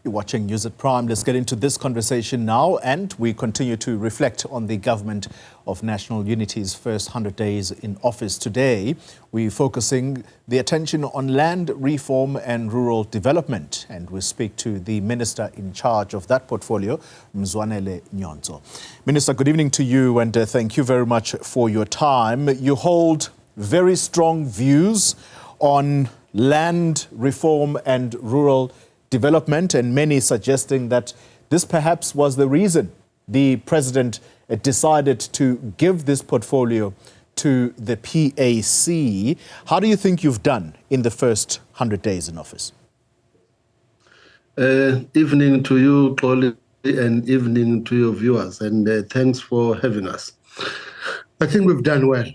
You're watching News at Prime. Let's get into this conversation now, and we continue to reflect on the Government of National Unity's first 100 days in office. Today, we're focusing the attention on land reform and rural development, and we speak to the Minister in charge of that portfolio, Mzwanele Nyhontso. Minister, good evening to you, and thank you very much for your time. You hold very strong views on land reform and rural development, and many suggesting that this perhaps was the reason the president decided to give this portfolio to the PAC. How do you think you've done in the first 100 days in office? Evening to you, Xoli, and evening to your viewers, and thanks for having us. I think we've done well.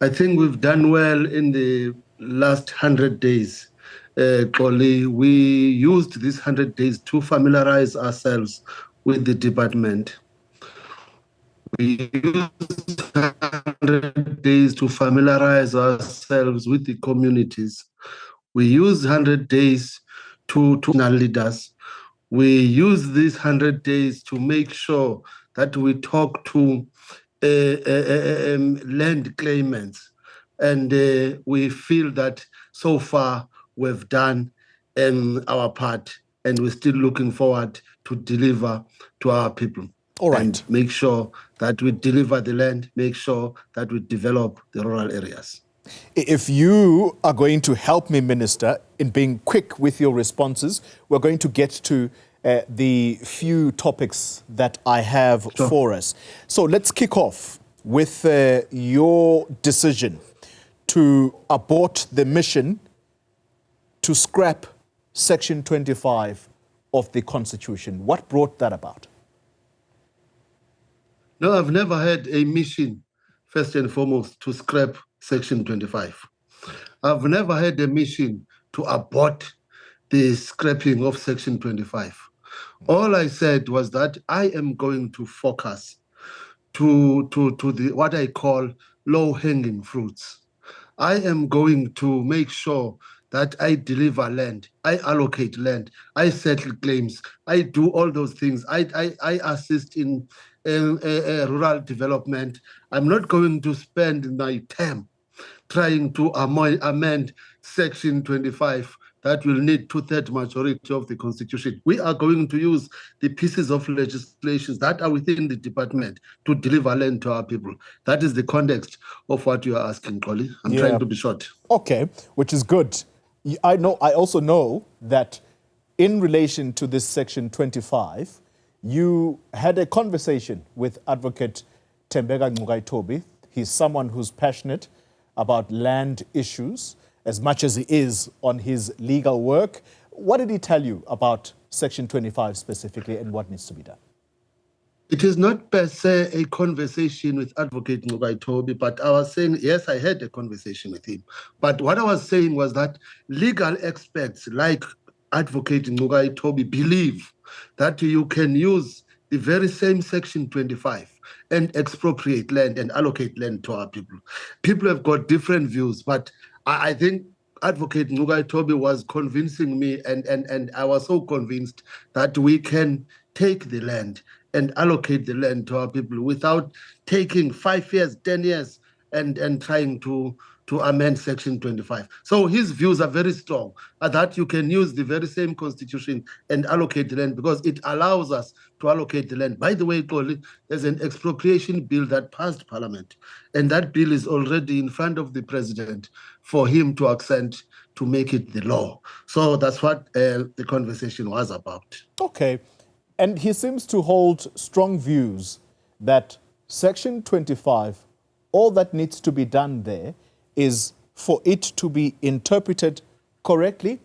I think we've done well in the last 100 days. Xoli, we used these 100 days to familiarize ourselves with the department. We used 100 days to familiarize ourselves with the communities. We used 100 days to leaders. We use these 100 days to make sure that we talk to land claimants. And we feel that so far we've done our part, and we're still looking forward to deliver to our people. All right. And make sure that we deliver the land, make sure that we develop the rural areas. If you are going to help me, Minister, in being quick with your responses, we're going to get to the few topics that I have for us. So let's kick off with your decision to abort the mission to scrap Section 25 of the Constitution. What brought that about? No, I've never had a mission, first and foremost, to scrap Section 25. I've never had a mission to abort the scrapping of Section 25. All I said was that I am going to focus to the what I call low-hanging fruits. I am going to make sure that I deliver land, I allocate land, I settle claims, I do all those things. I assist in rural development. I'm not going to spend my time trying to amend Section 25 that will need 2/3 majority of the Constitution. We are going to use the pieces of legislation that are within the department to deliver land to our people. That is the context of what you are asking, Xoli. I'm trying to be short. Okay, which is good. I also know that in relation to this Section 25, you had a conversation with Advocate Thembeka Ngcukaitobi. He's someone who's passionate about land issues as much as he is on his legal work. What did he tell you about Section 25 specifically and what needs to be done? It is not per se a conversation with Advocate Ngcukaitobi, but I was saying, yes, I had a conversation with him. But what I was saying was that legal experts like Advocate Ngcukaitobi believe that you can use the very same Section 25 and expropriate land and allocate land to our people. People have got different views, but I think Advocate Ngcukaitobi was convincing me, and I was so convinced that we can take the land and allocate the land to our people without taking 5 years, 10 years, and trying to amend Section 25. So his views are very strong, that you can use the very same Constitution and allocate the land because it allows us to allocate the land. By the way, Xoli, there's an expropriation bill that passed Parliament, and that bill is already in front of the President for him to accent to make it the law. So that's what the conversation was about. Okay. And he seems to hold strong views that Section 25, all that needs to be done there is for it to be interpreted correctly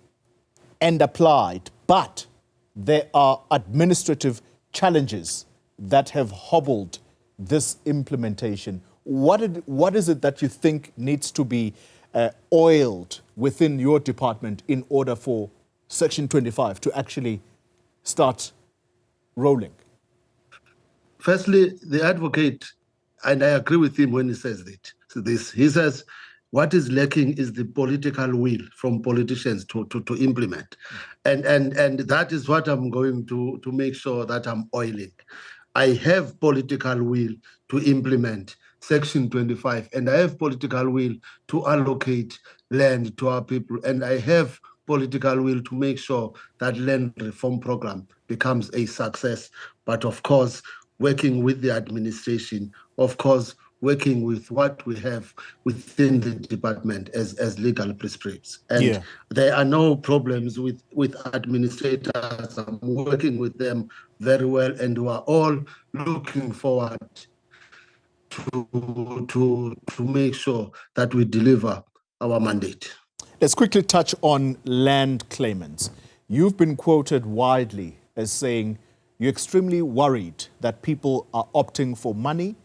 and applied. But there are administrative challenges that have hobbled this implementation. What is it that you think needs to be oiled within your department in order for Section 25 to actually start rolling? Firstly, the advocate, and I agree with him when he says this, he says what is lacking is the political will from politicians to implement. And that is what I'm going to make sure that I'm oiling. I have political will to implement Section 25, and I have political will to allocate land to our people, and I have political will to make sure that land reform program becomes a success. But of course, working with the administration, of course, working with what we have within the department as legal prescribes. And there are no problems with administrators. I'm working with them very well, and we are all looking forward to make sure that we deliver our mandate. Let's quickly touch on land claimants. You've been quoted widely as saying you're extremely worried that people are opting for money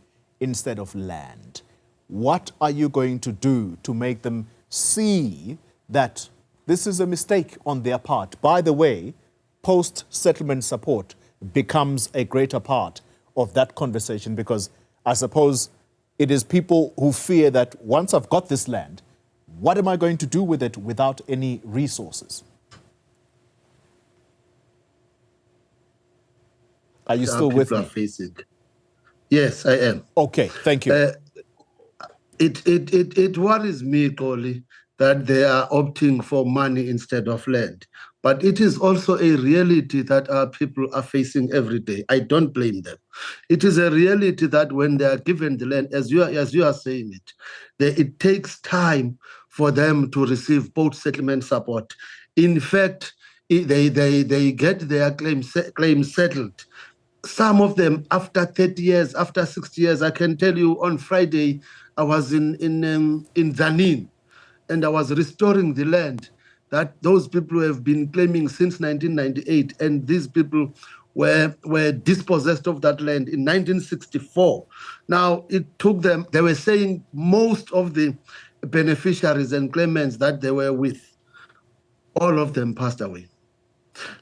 instead of land. What are you going to do to make them see that this is a mistake on their part? By the way, post-settlement support becomes a greater part of that conversation, because I suppose it is people who fear that once I've got this land, what am I going to do with it without any resources? Are you still with me? Facing. Yes, I am. Okay, thank you. It worries me, Koli, that they are opting for money instead of land. But it is also a reality that our people are facing every day. I don't blame them. It is a reality that when they are given the land, as you are saying it takes time for them to receive post-settlement support. In fact, they get their claims settled. Some of them after 30 years, after 60 years. I can tell you on Friday, I was in Zanin, and I was restoring the land that those people have been claiming since 1998. And these people were dispossessed of that land in 1964. Now, it took them, they were saying most of the beneficiaries and claimants that they were with, all of them passed away.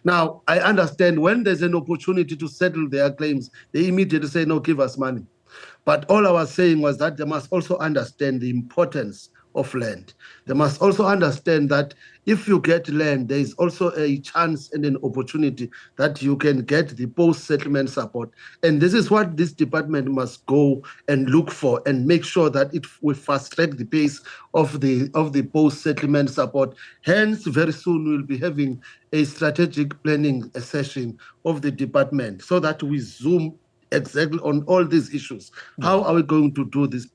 Now, I understand when there's an opportunity to settle their claims, they immediately say, no, give us money. But all I was saying was that they must also understand the importance of land. They must also understand that if you get land, there is also a chance and an opportunity that you can get the post-settlement support. And this is what this department must go and look for and make sure that it will fast-track the pace of the post-settlement support. Hence, very soon we'll be having a strategic planning session of the department so that we zoom exactly on all these issues. How are we going to do this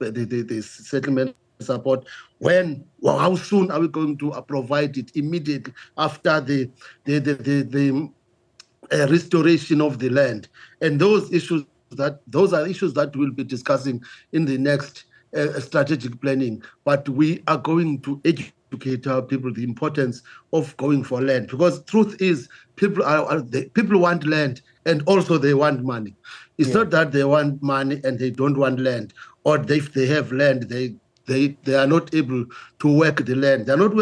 settlement support? How soon are we going to provide it? Immediately after the restoration of the land? And those are issues that we'll be discussing in the next strategic planning. But we are going to educate our people the importance of going for land, because truth is people want land and also they want money. It's not that they want money and they don't want land, or if they have land, they are not able to work the land. They're not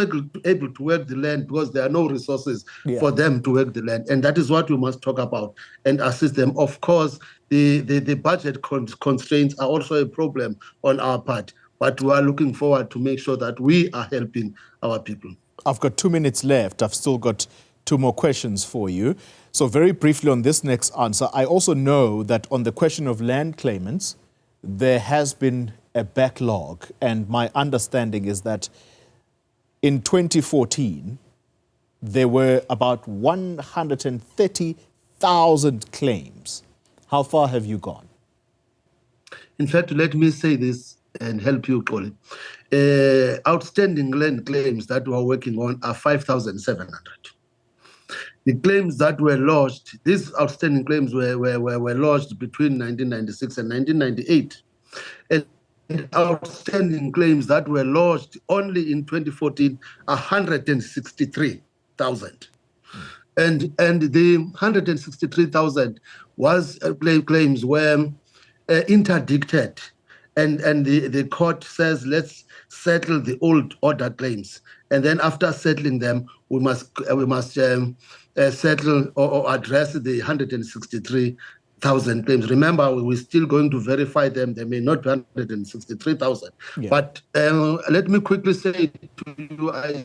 able to work the land because there are no resources for them to work the land. And that is what we must talk about and assist them. Of course, the budget constraints are also a problem on our part, but we are looking forward to make sure that we are helping our people. I've got 2 minutes left. I've still got 2 more questions for you. So very briefly on this next answer, I also know that on the question of land claimants, there has been a backlog. And my understanding is that in 2014, there were about 130,000 claims. How far have you gone? In fact, let me say this and help you, Colin. Outstanding land claims that we are working on are 5,700. The claims that were lodged, these outstanding claims were lodged between 1996 and 1998. And outstanding claims that were lodged only in 2014 are 163,000. And the 163,000 claims were interdicted. And the court says, let's settle the old order claims. And then after settling them, we must settle or address the 163,000 100,000 claims. Remember, we're still going to verify them. They may not be 163,000. Yeah. But let me quickly say to you, I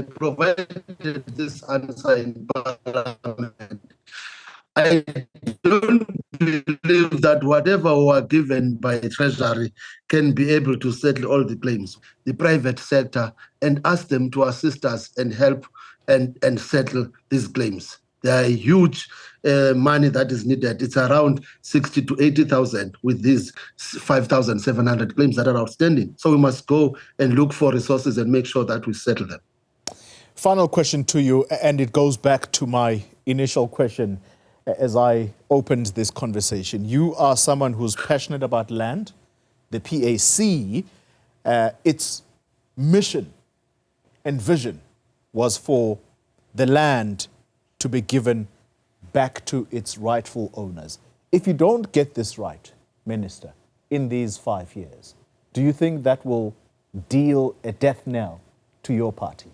provided this answer in Parliament. I don't believe that whatever were given by Treasury can be able to settle all the claims. The private sector, and ask them to assist us and help and settle these claims. There are huge money that is needed. It's around 60 to 80,000 with these 5,700 claims that are outstanding. So we must go and look for resources and make sure that we settle them. Final question to you, and it goes back to my initial question as I opened this conversation. You are someone who's passionate about land. The PAC, its mission and vision was for the land to be given back to its rightful owners. If you don't get this right, Minister, in these 5 years, do you think that will deal a death knell to your party?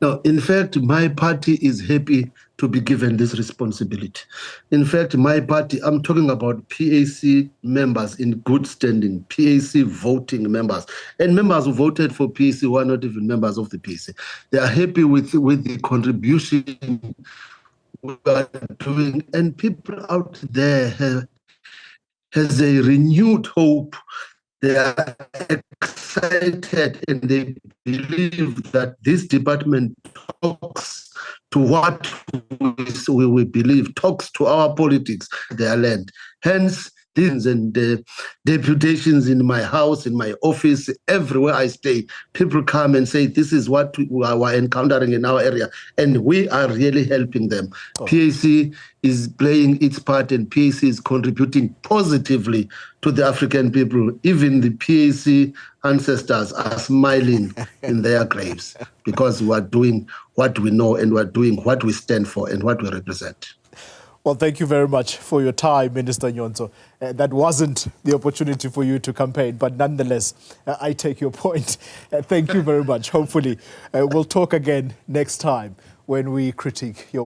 No, in fact, my party is happy to be given this responsibility. In fact, my party, I'm talking about PAC members in good standing, PAC voting members, and members who voted for PAC who are not even members of the PAC. They are happy with the contribution we are doing, and people out there has a renewed hope. They are excited and they believe that this department talks to what we believe, talks to our politics, their land. Hence, these and the deputations in my house, in my office, everywhere I stay, people come and say, this is what we are encountering in our area, and we are really helping them. Oh. PAC is playing its part, and PAC is contributing positively to the African people. Even the PAC ancestors are smiling in their graves because we are doing what we know and we are doing what we stand for and what we represent. Well, thank you very much for your time, Minister Nyhontso. That wasn't the opportunity for you to campaign, but nonetheless, I take your point. Thank you very much. Hopefully, we'll talk again next time when we critique your